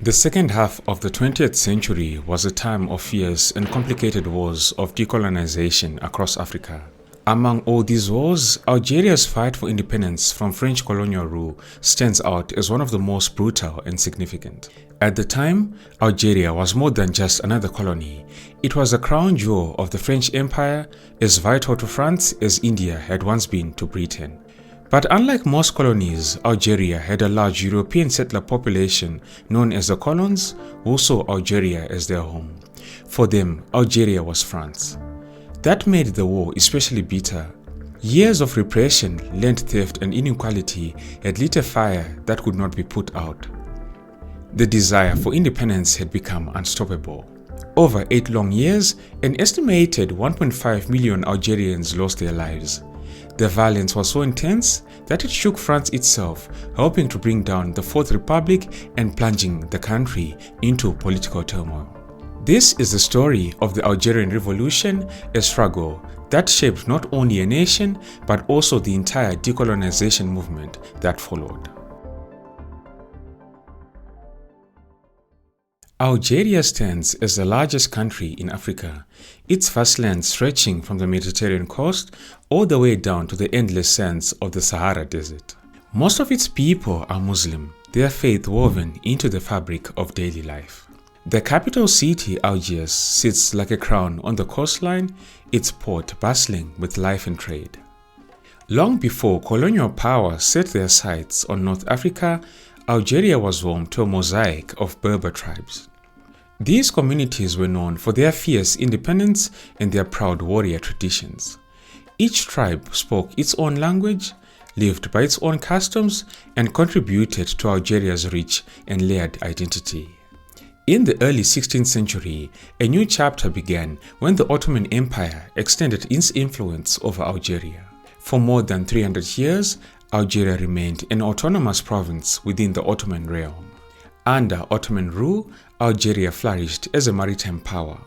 The second half of the 20th century was a time of fierce and complicated wars of decolonization across Africa. Among all these wars, Algeria's fight for independence from French colonial rule stands out as one of the most brutal and significant. At the time, Algeria was more than just another colony. It was a crown jewel of the French Empire, as vital to France as India had once been to Britain. But unlike most colonies, Algeria had a large European settler population known as the colons, who saw Algeria as their home. For them, Algeria was France. That made the war especially bitter. Years of repression, land theft and inequality had lit a fire that could not be put out. The desire for independence had become unstoppable. Over 8 long years, an estimated 1.5 million Algerians lost their lives. The violence was so intense that it shook France itself, helping to bring down the Fourth Republic and plunging the country into political turmoil. This is the story of the Algerian Revolution, a struggle that shaped not only a nation but also the entire decolonization movement that followed. Algeria stands as the largest country in Africa, its vast land stretching from the Mediterranean coast all the way down to the endless sands of the Sahara Desert. Most of its people are Muslim, their faith woven into the fabric of daily life. The capital city, Algiers, sits like a crown on the coastline, its port bustling with life and trade. Long before colonial powers set their sights on North Africa, Algeria was home to a mosaic of Berber tribes. These communities were known for their fierce independence and their proud warrior traditions. Each tribe spoke its own language, lived by its own customs, and contributed to Algeria's rich and layered identity. In the early 16th century, a new chapter began when the Ottoman Empire extended its influence over Algeria. For more than 300 years, Algeria remained an autonomous province within the Ottoman realm. Under Ottoman rule, Algeria flourished as a maritime power.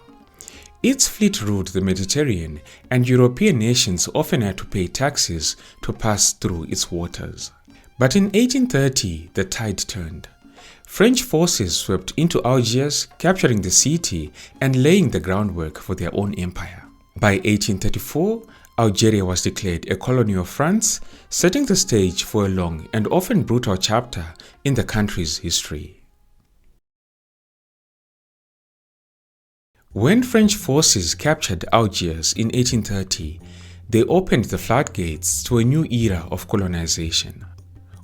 Its fleet ruled the Mediterranean, and European nations often had to pay taxes to pass through its waters. But in 1830, the tide turned. French forces swept into Algiers, capturing the city and laying the groundwork for their own empire. By 1834, Algeria was declared a colony of France, setting the stage for a long and often brutal chapter in the country's history. When French forces captured Algiers in 1830, they opened the floodgates to a new era of colonization.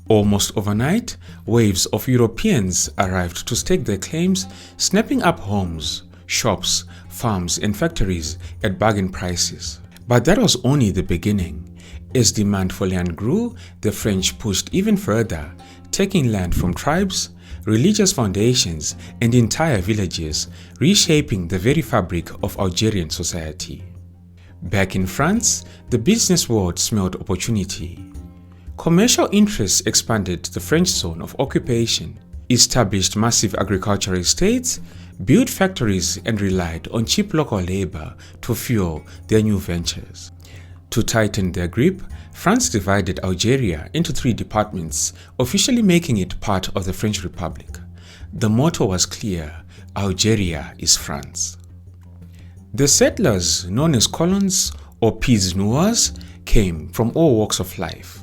Almost overnight, waves of Europeans arrived to stake their claims, snapping up homes, shops, farms and factories at bargain prices. But that was only the beginning. As demand for land grew, the French pushed even further, taking land from tribes, religious foundations, and entire villages, reshaping the very fabric of Algerian society. Back in France, the business world smelled opportunity. Commercial interests expanded the French zone of occupation, established massive agricultural estates, built factories, and relied on cheap local labor to fuel their new ventures. To tighten their grip, France divided Algeria into 3 departments, officially making it part of the French Republic. The motto was clear: Algeria is France. The settlers, known as colons or pieds noirs, came from all walks of life.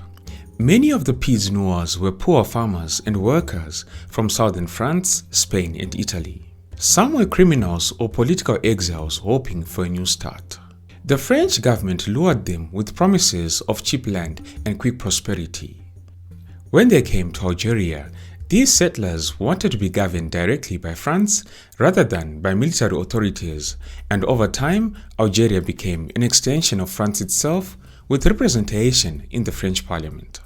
Many of the pieds noirs were poor farmers and workers from southern France, Spain, and Italy. Some were criminals or political exiles hoping for a new start. The French government lured them with promises of cheap land and quick prosperity. When they came to Algeria, these settlers wanted to be governed directly by France rather than by military authorities, and over time, Algeria became an extension of France itself with representation in the French parliament.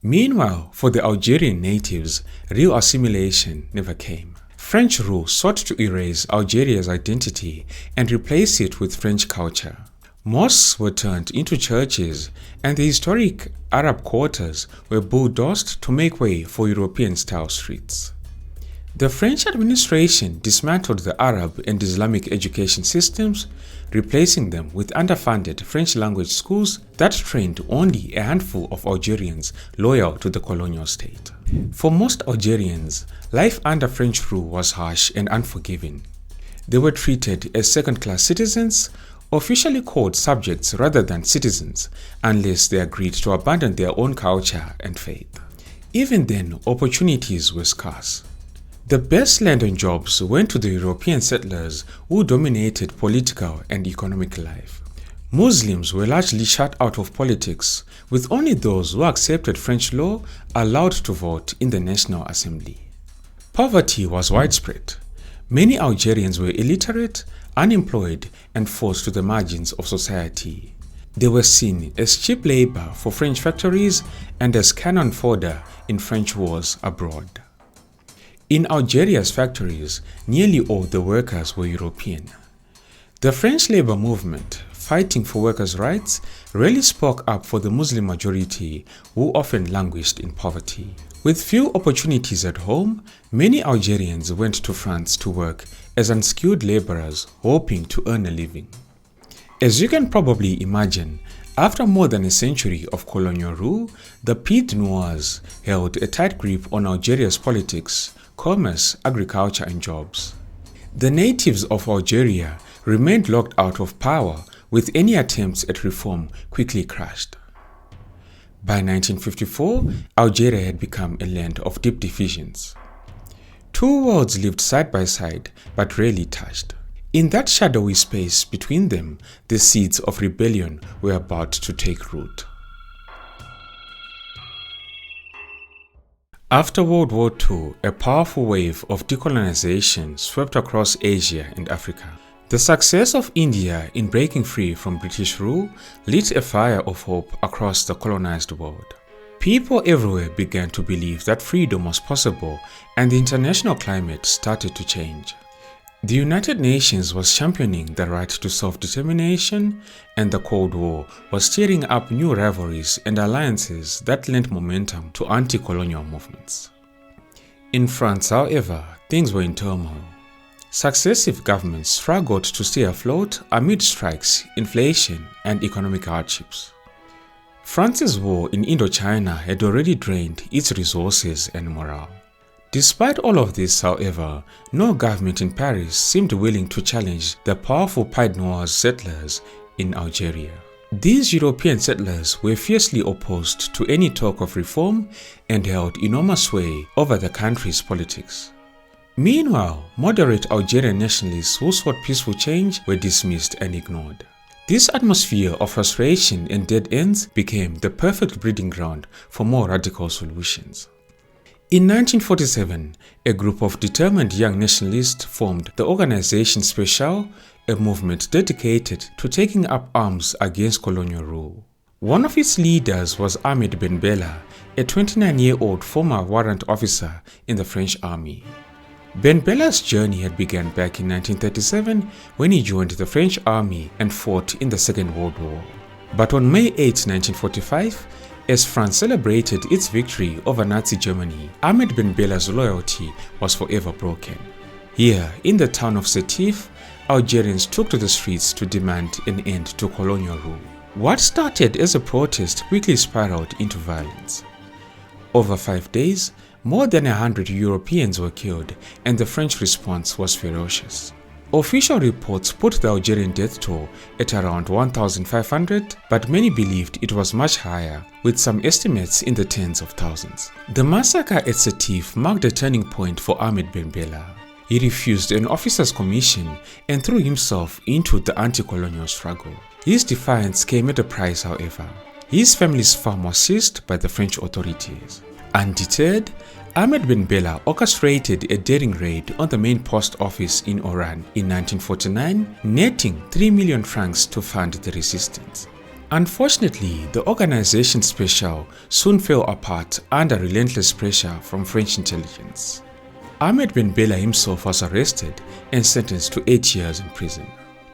Meanwhile, for the Algerian natives, real assimilation never came. French rule sought to erase Algeria's identity and replace it with French culture. Mosques were turned into churches, and the historic Arab quarters were bulldozed to make way for European-style streets. The French administration dismantled the Arab and Islamic education systems, replacing them with underfunded French-language schools that trained only a handful of Algerians loyal to the colonial state. For most Algerians, life under French rule was harsh and unforgiving. They were treated as second-class citizens, officially called subjects rather than citizens, unless they agreed to abandon their own culture and faith. Even then, opportunities were scarce. The best land and jobs went to the European settlers who dominated political and economic life. Muslims were largely shut out of politics, with only those who accepted French law allowed to vote in the National Assembly. Poverty was widespread. Many Algerians were illiterate, unemployed, and forced to the margins of society. They were seen as cheap labor for French factories and as cannon fodder in French wars abroad. In Algeria's factories, nearly all the workers were European. The French labor movement, fighting for workers' rights, rarely spoke up for the Muslim majority who often languished in poverty. With few opportunities at home, many Algerians went to France to work as unskilled laborers hoping to earn a living. As you can probably imagine, after more than a century of colonial rule, the Pied Noirs held a tight grip on Algeria's politics, commerce, agriculture, and jobs. The natives of Algeria remained locked out of power, with any attempts at reform quickly crushed. By 1954, Algeria had become a land of deep divisions. Two worlds lived side by side, but rarely touched. In that shadowy space between them, the seeds of rebellion were about to take root. After World War II, a powerful wave of decolonization swept across Asia and Africa. The success of India in breaking free from British rule lit a fire of hope across the colonized world. People everywhere began to believe that freedom was possible, and the international climate started to change. The United Nations was championing the right to self-determination, and the Cold War was stirring up new rivalries and alliances that lent momentum to anti-colonial movements. In France, however, things were in turmoil. Successive governments struggled to stay afloat amid strikes, inflation, and economic hardships. France's war in Indochina had already drained its resources and morale. Despite all of this, however, no government in Paris seemed willing to challenge the powerful Pied Noir settlers in Algeria. These European settlers were fiercely opposed to any talk of reform and held enormous sway over the country's politics. Meanwhile, moderate Algerian nationalists who sought peaceful change were dismissed and ignored. This atmosphere of frustration and dead ends became the perfect breeding ground for more radical solutions. In 1947, a group of determined young nationalists formed the Colonization Special, a movement dedicated to taking up arms against colonial rule. One of its leaders was Ahmed Ben Bella, a 29-year-old former warrant officer in the French army. Ben Bella's journey had begun back in 1937 when he joined the French army and fought in the Second World War. But on May 8, 1945, as France celebrated its victory over Nazi Germany, Ahmed Ben Bella's loyalty was forever broken. Here, in the town of Sétif, Algerians took to the streets to demand an end to colonial rule. What started as a protest quickly spiraled into violence. Over 5 days, more than 100 Europeans were killed, and the French response was ferocious. Official reports put the Algerian death toll at around 1,500, but many believed it was much higher, with some estimates in the tens of thousands. The massacre at Sétif marked a turning point for Ahmed Ben Bella. He refused an officer's commission and threw himself into the anti-colonial struggle. His defiance came at a price, however. His family's farm was seized by the French authorities. Undeterred, Ahmed Ben Bella orchestrated a daring raid on the main post office in Oran in 1949, netting 3 million francs to fund the resistance. Unfortunately, the Colonization Special soon fell apart under relentless pressure from French intelligence. Ahmed Ben Bella himself was arrested and sentenced to 8 years in prison.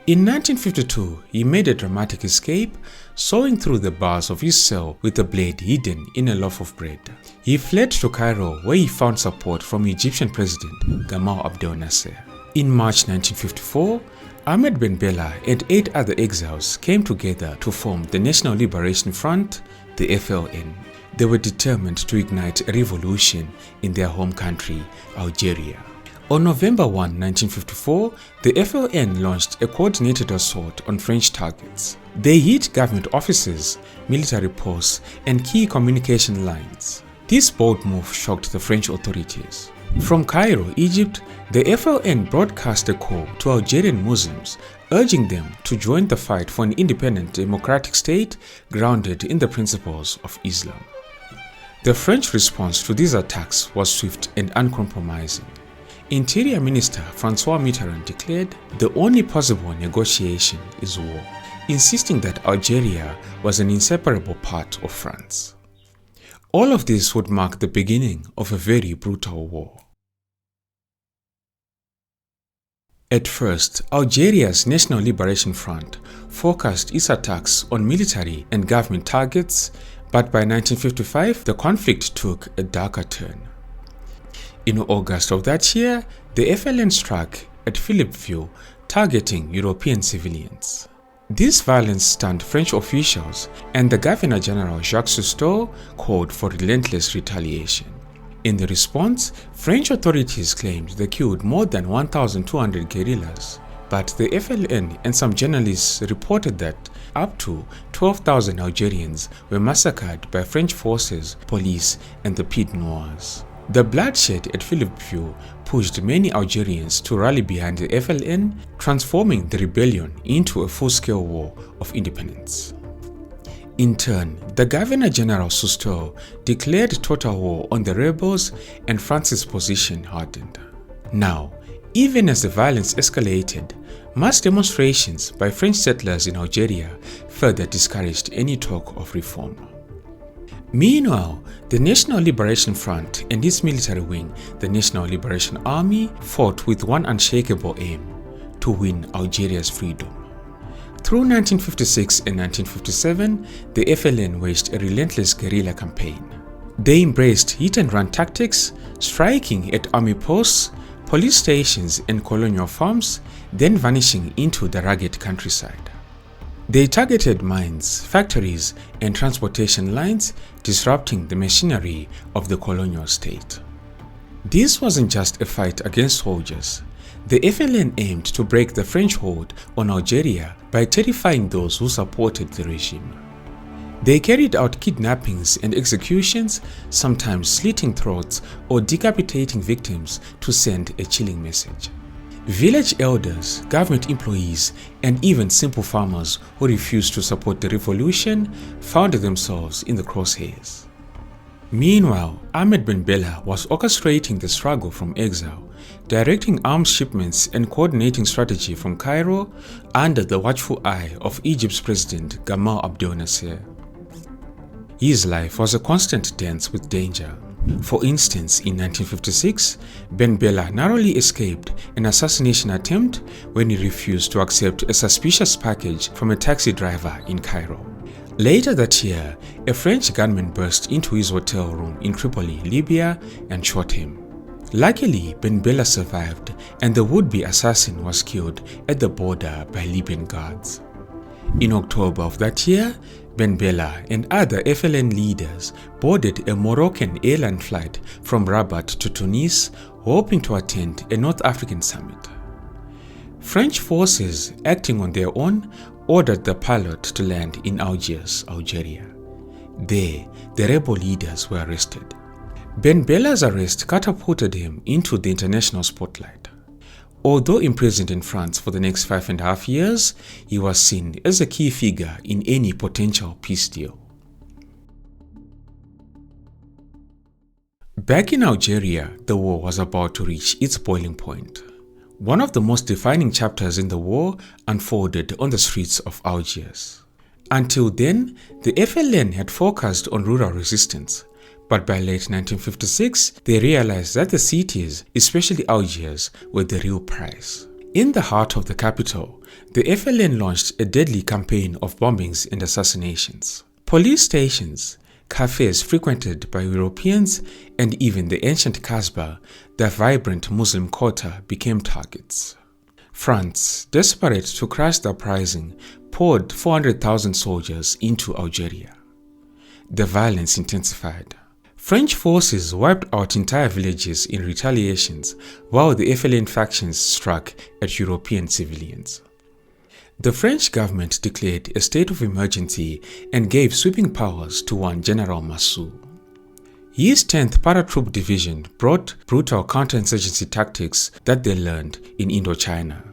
In 1952, he made a dramatic escape, sawing through the bars of his cell with a blade hidden in a loaf of bread. He fled to Cairo, where he found support from Egyptian President Gamal Abdel Nasser. In March 1954, Ahmed Ben Bella and 8 other exiles came together to form the National Liberation Front, the FLN. They were determined to ignite a revolution in their home country, Algeria. On November 1, 1954, the FLN launched a coordinated assault on French targets. They hit government offices, military posts, and key communication lines. This bold move shocked the French authorities. From Cairo, Egypt, the FLN broadcast a call to Algerian Muslims, urging them to join the fight for an independent democratic state grounded in the principles of Islam. The French response to these attacks was swift and uncompromising. Interior Minister François Mitterrand declared the only possible negotiation is war, insisting that Algeria was an inseparable part of France. All of this would mark the beginning of a very brutal war. At first, Algeria's National Liberation Front focused its attacks on military and government targets, but by 1955 the conflict took a darker turn. In August of that year, the FLN struck at Philippeville, targeting European civilians. This violence stunned French officials, and the Governor-General Jacques Cousteau called for relentless retaliation. In the response, French authorities claimed they killed more than 1,200 guerrillas, but the FLN and some journalists reported that up to 12,000 Algerians were massacred by French forces, police, and the Pied Noirs. The bloodshed at Philippeville pushed many Algerians to rally behind the FLN, transforming the rebellion into a full-scale war of independence. In turn, the Governor-General Cousteau declared total war on the rebels, and France's position hardened. Now, even as the violence escalated, mass demonstrations by French settlers in Algeria further discouraged any talk of reform. Meanwhile, the National Liberation Front and its military wing, the National Liberation Army, fought with one unshakable aim: to win Algeria's freedom. Through 1956 and 1957, the FLN waged a relentless guerrilla campaign. They embraced hit-and-run tactics, striking at army posts, police stations, and colonial farms, then vanishing into the rugged countryside. They targeted mines, factories, and transportation lines, disrupting the machinery of the colonial state. This wasn't just a fight against soldiers. The FLN aimed to break the French hold on Algeria by terrifying those who supported the regime. They carried out kidnappings and executions, sometimes slitting throats or decapitating victims to send a chilling message. Village elders, government employees, and even simple farmers who refused to support the revolution found themselves in the crosshairs. Meanwhile, Ahmed Ben Bella was orchestrating the struggle from exile, directing arms shipments and coordinating strategy from Cairo under the watchful eye of Egypt's president Gamal Abdel Nasser. His life was a constant dance with danger. For instance, in 1956, Ben Bella narrowly escaped an assassination attempt when he refused to accept a suspicious package from a taxi driver in Cairo. Later that year, a French gunman burst into his hotel room in Tripoli, Libya, and shot him. Luckily, Ben Bella survived, and the would-be assassin was killed at the border by Libyan guards. In October of that year, Ben Bella and other FLN leaders boarded a Moroccan airline flight from Rabat to Tunis, hoping to attend a North African summit. French forces, acting on their own, ordered the pilot to land in Algiers, Algeria. There, the rebel leaders were arrested. Ben Bella's arrest catapulted him into the international spotlight. Although imprisoned in France for the next 5.5 years, he was seen as a key figure in any potential peace deal. Back in Algeria, the war was about to reach its boiling point. One of the most defining chapters in the war unfolded on the streets of Algiers. Until then, the FLN had focused on rural resistance, but by late 1956, they realized that the cities, especially Algiers, were the real prize. In the heart of the capital, the FLN launched a deadly campaign of bombings and assassinations. Police stations, cafes frequented by Europeans, and even the ancient Kasbah, the vibrant Muslim quarter, became targets. France, desperate to crush the uprising, poured 400,000 soldiers into Algeria. the violence intensified. French forces wiped out entire villages in retaliations, while the FLN factions struck at European civilians. The French government declared a state of emergency and gave sweeping powers to one General Massu. His 10th Paratroop Division brought brutal counterinsurgency tactics that they learned in Indochina.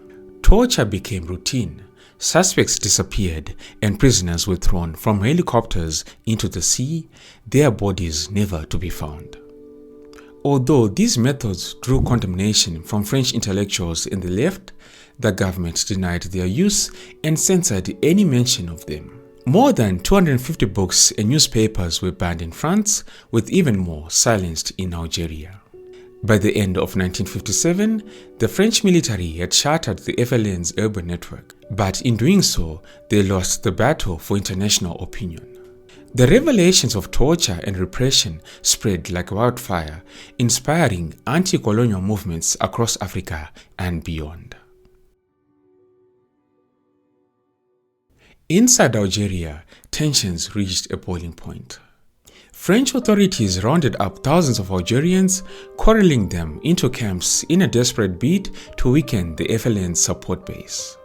Torture became routine, suspects disappeared, and prisoners were thrown from helicopters into the sea, their bodies never to be found. Although these methods drew condemnation from French intellectuals in the left, the government denied their use and censored any mention of them. More than 250 books and newspapers were banned in France, with even more silenced in Algeria. By the end of 1957, the French military had shattered the FLN's urban network, but in doing so, they lost the battle for international opinion. The revelations of torture and repression spread like wildfire, inspiring anti-colonial movements across Africa and beyond. Inside Algeria, tensions reached a boiling point. French authorities rounded up thousands of Algerians, corralling them into camps in a desperate bid to weaken the FLN's support base.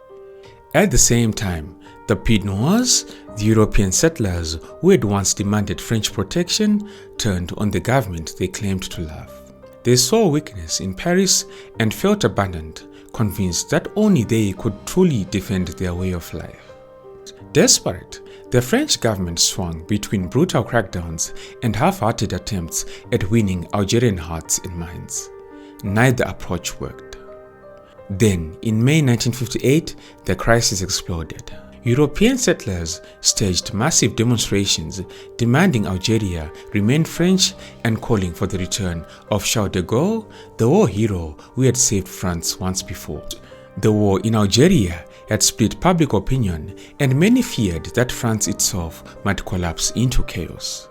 At the same time, the Pied Noirs, the European settlers who had once demanded French protection, turned on the government they claimed to love. They saw weakness in Paris and felt abandoned, convinced that only they could truly defend their way of life. Desperate, the French government swung between brutal crackdowns and half-hearted attempts at winning Algerian hearts and minds. Neither approach worked. Then, in May 1958, the crisis exploded. European settlers staged massive demonstrations demanding Algeria remain French and calling for the return of Charles de Gaulle, the war hero who had saved France once before. The war in Algeria had split public opinion, and many feared that France itself might collapse into chaos.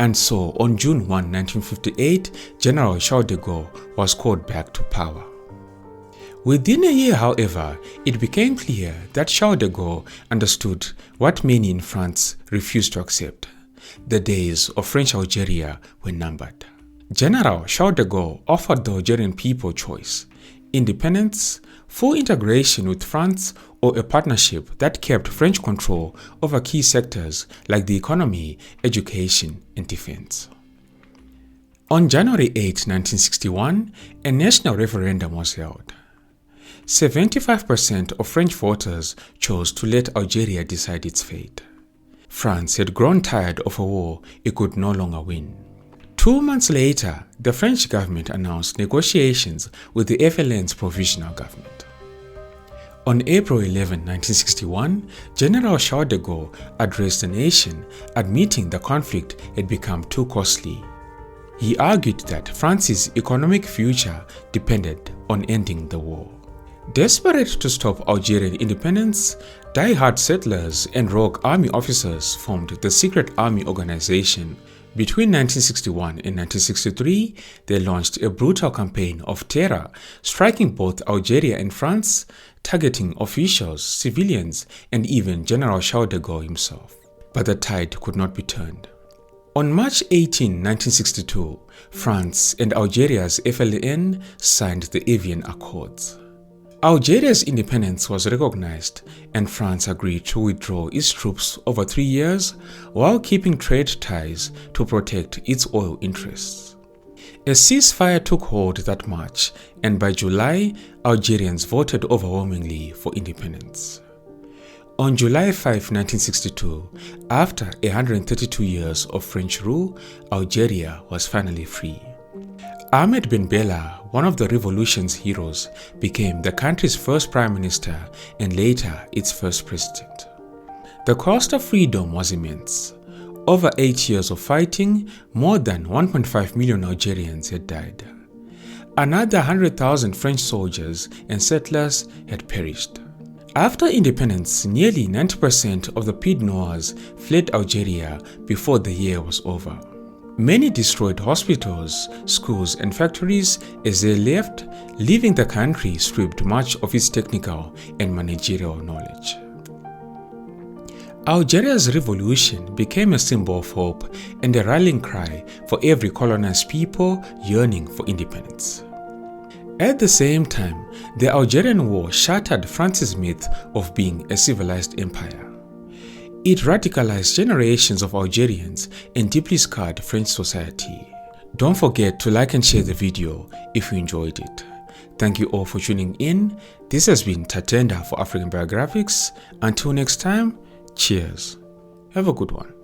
And so, on June 1, 1958, General Charles de Gaulle was called back to power. Within a year, however, it became clear that Charles de Gaulle understood what many in France refused to accept. The days of French Algeria were numbered. General Charles de Gaulle offered the Algerian people choice: independence, full integration with France, or a partnership that kept French control over key sectors like the economy, education, and defense. On January 8, 1961, a national referendum was held. 75% of French voters chose to let Algeria decide its fate. France had grown tired of a war it could no longer win. 2 months later, the French government announced negotiations with the FLN's provisional government. On April 11, 1961, General Charles de Gaulle addressed the nation, admitting the conflict had become too costly. He argued that France's economic future depended on ending the war. Desperate to stop Algerian independence, die-hard settlers and rogue army officers formed the Secret Army Organization. Between 1961 and 1963, they launched a brutal campaign of terror, striking both Algeria and France, targeting officials, civilians, and even General Charles de Gaulle himself. But the tide could not be turned. On March 18, 1962, France and Algeria's FLN signed the Evian Accords. Algeria's independence was recognized, and France agreed to withdraw its troops over 3 years while keeping trade ties to protect its oil interests. A ceasefire took hold that March, and by July, Algerians voted overwhelmingly for independence. On July 5, 1962, after 132 years of French rule, Algeria was finally free. Ahmed Ben Bella, one of the revolution's heroes, became the country's first prime minister and later its first president. The cost of freedom was immense. Over 8 years of fighting, more than 1.5 million Algerians had died. Another 100,000 French soldiers and settlers had perished. After independence, nearly 90% of the Pied Noirs fled Algeria before the year was over. Many destroyed hospitals, schools, and factories as they left, leaving the country stripped much of its technical and managerial knowledge. Algeria's revolution became a symbol of hope and a rallying cry for every colonized people yearning for independence. At the same time, the Algerian War shattered France's myth of being a civilized empire. It radicalized generations of Algerians and deeply scarred French society. Don't forget to like and share the video if you enjoyed it. Thank you all for tuning in. This has been Tatenda for African Biographics. Until next time, cheers. Have a good one.